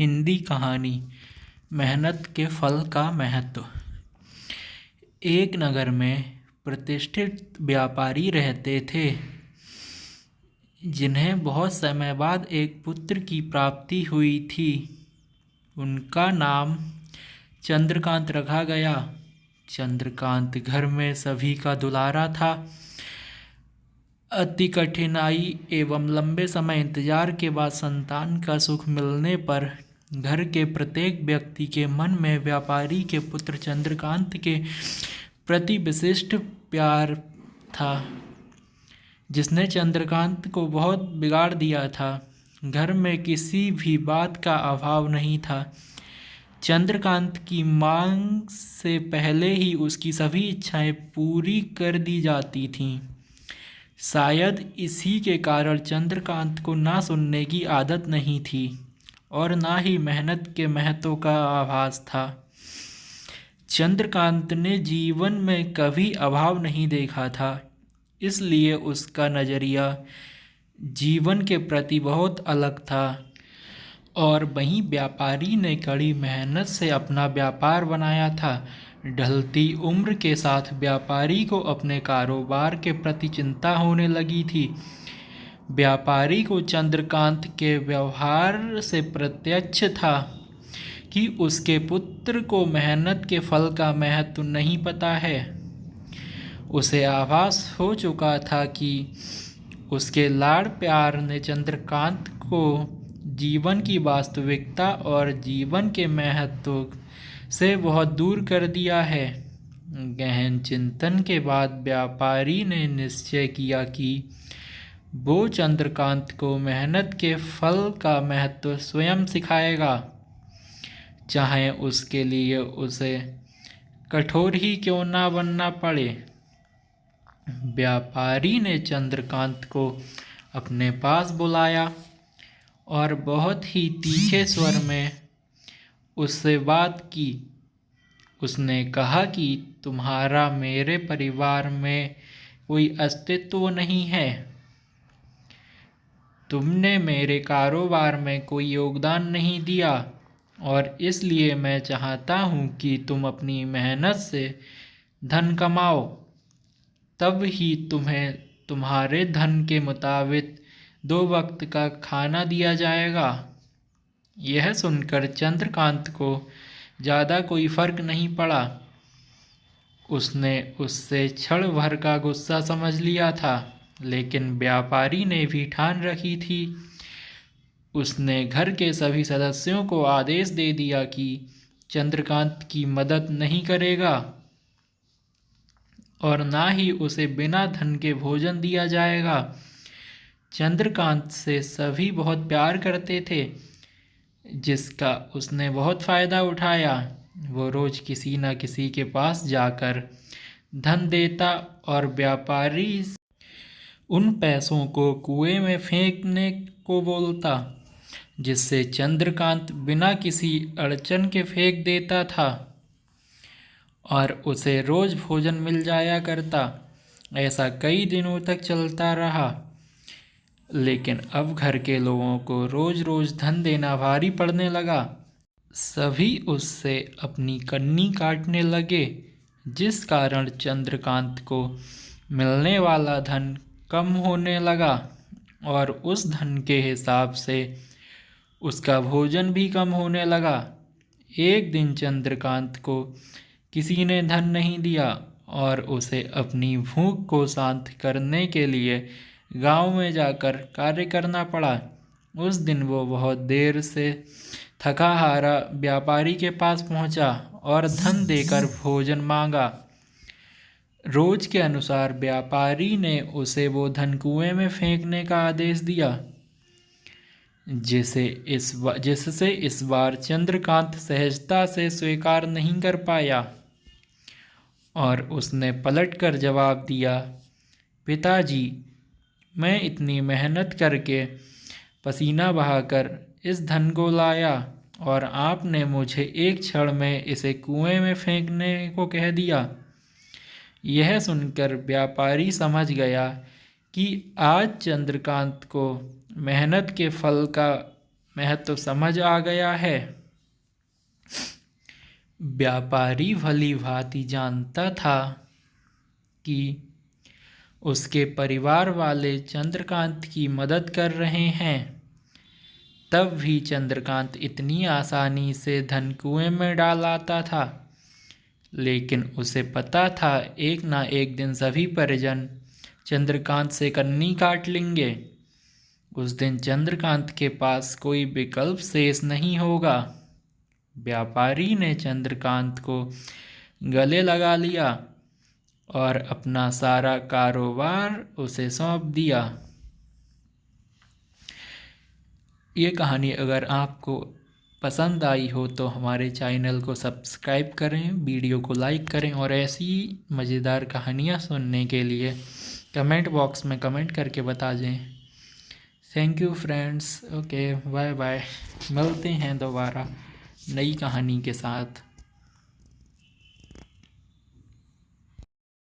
हिंदी कहानी मेहनत के फल का महत्व। एक नगर में प्रतिष्ठित व्यापारी रहते थे, जिन्हें बहुत समय बाद एक पुत्र की प्राप्ति हुई थी। उनका नाम चंद्रकांत रखा गया। चंद्रकांत घर में सभी का दुलारा था। अति कठिनाई एवं लंबे समय इंतजार के बाद संतान का सुख मिलने पर घर के प्रत्येक व्यक्ति के मन में व्यापारी के पुत्र चंद्रकांत के प्रति विशिष्ट प्यार था, जिसने चंद्रकांत को बहुत बिगाड़ दिया था। घर में किसी भी बात का अभाव नहीं था। चंद्रकांत की मांग से पहले ही उसकी सभी इच्छाएं पूरी कर दी जाती थीं। शायद इसी के कारण चंद्रकांत को ना सुनने की आदत नहीं थी और ना ही मेहनत के महत्व का आभास था। चंद्रकांत ने जीवन में कभी अभाव नहीं देखा था, इसलिए उसका नज़रिया जीवन के प्रति बहुत अलग था। और वहीं व्यापारी ने कड़ी मेहनत से अपना व्यापार बनाया था। ढलती उम्र के साथ व्यापारी को अपने कारोबार के प्रति चिंता होने लगी थी। व्यापारी को चंद्रकांत के व्यवहार से प्रत्यक्ष था कि उसके पुत्र को मेहनत के फल का महत्व नहीं पता है। उसे आभास हो चुका था कि उसके लाड़ प्यार ने चंद्रकांत को जीवन की वास्तविकता और जीवन के महत्व से बहुत दूर कर दिया है। गहन चिंतन के बाद व्यापारी ने निश्चय किया कि वो चंद्रकांत को मेहनत के फल का महत्व स्वयं सिखाएगा, चाहे उसके लिए उसे कठोर ही क्यों ना बनना पड़े। व्यापारी ने चंद्रकांत को अपने पास बुलाया और बहुत ही तीखे स्वर में उससे बात की। उसने कहा कि तुम्हारा मेरे परिवार में कोई अस्तित्व नहीं है। तुमने मेरे कारोबार में कोई योगदान नहीं दिया और इसलिए मैं चाहता हूँ कि तुम अपनी मेहनत से धन कमाओ, तब ही तुम्हें तुम्हारे धन के मुताबिक 2 वक्त का खाना दिया जाएगा। यह सुनकर चंद्रकांत को ज़्यादा कोई फर्क नहीं पड़ा। उसने उससे क्षण भर का गुस्सा समझ लिया था, लेकिन व्यापारी ने भी ठान रखी थी। उसने घर के सभी सदस्यों को आदेश दे दिया कि चंद्रकांत की मदद नहीं करेगा और ना ही उसे बिना धन के भोजन दिया जाएगा। चंद्रकांत से सभी बहुत प्यार करते थे, जिसका उसने बहुत फ़ायदा उठाया। वो रोज़ किसी न किसी के पास जाकर धन देता और व्यापारी उन पैसों को कुएं में फेंकने को बोलता, जिससे चंद्रकांत बिना किसी अड़चन के फेंक देता था और उसे रोज़ भोजन मिल जाया करता। ऐसा कई दिनों तक चलता रहा, लेकिन अब घर के लोगों को रोज़ रोज़ धन देना भारी पड़ने लगा। सभी उससे अपनी कन्नी काटने लगे, जिस कारण चंद्रकांत को मिलने वाला धन कम होने लगा और उस धन के हिसाब से उसका भोजन भी कम होने लगा। एक दिन चंद्रकांत को किसी ने धन नहीं दिया और उसे अपनी भूख को शांत करने के लिए गांव में जाकर कार्य करना पड़ा। उस दिन वो बहुत देर से थका हारा व्यापारी के पास पहुंचा और धन देकर भोजन मांगा। रोज के अनुसार व्यापारी ने उसे वो धन कुएं में फेंकने का आदेश दिया, जिससे इस बार चंद्रकांत सहजता से स्वीकार नहीं कर पाया और उसने पलटकर जवाब दिया, पिताजी, मैं इतनी मेहनत करके पसीना बहाकर इस धन को लाया और आपने मुझे एक क्षण में इसे कुएं में फेंकने को कह दिया। यह सुनकर व्यापारी समझ गया कि आज चंद्रकांत को मेहनत के फल का महत्व समझ आ गया है। व्यापारी भली भांति जानता था कि उसके परिवार वाले चंद्रकांत की मदद कर रहे हैं, तब भी चंद्रकांत इतनी आसानी से धन कुएं में डाल आता था। लेकिन उसे पता था एक ना एक दिन सभी परिजन चंद्रकांत से कन्नी काट लेंगे। उस दिन चंद्रकांत के पास कोई विकल्प शेष नहीं होगा। व्यापारी ने चंद्रकांत को गले लगा लिया और अपना सारा कारोबार उसे सौंप दिया। ये कहानी अगर आपको पसंद आई हो तो हमारे चैनल को सब्सक्राइब करें, वीडियो को लाइक करें और ऐसी मज़ेदार कहानियाँ सुनने के लिए कमेंट बॉक्स में कमेंट करके बता दें। Thank you friends. Okay, bye bye. मिलते हैं दोबारा नई कहानी के साथ।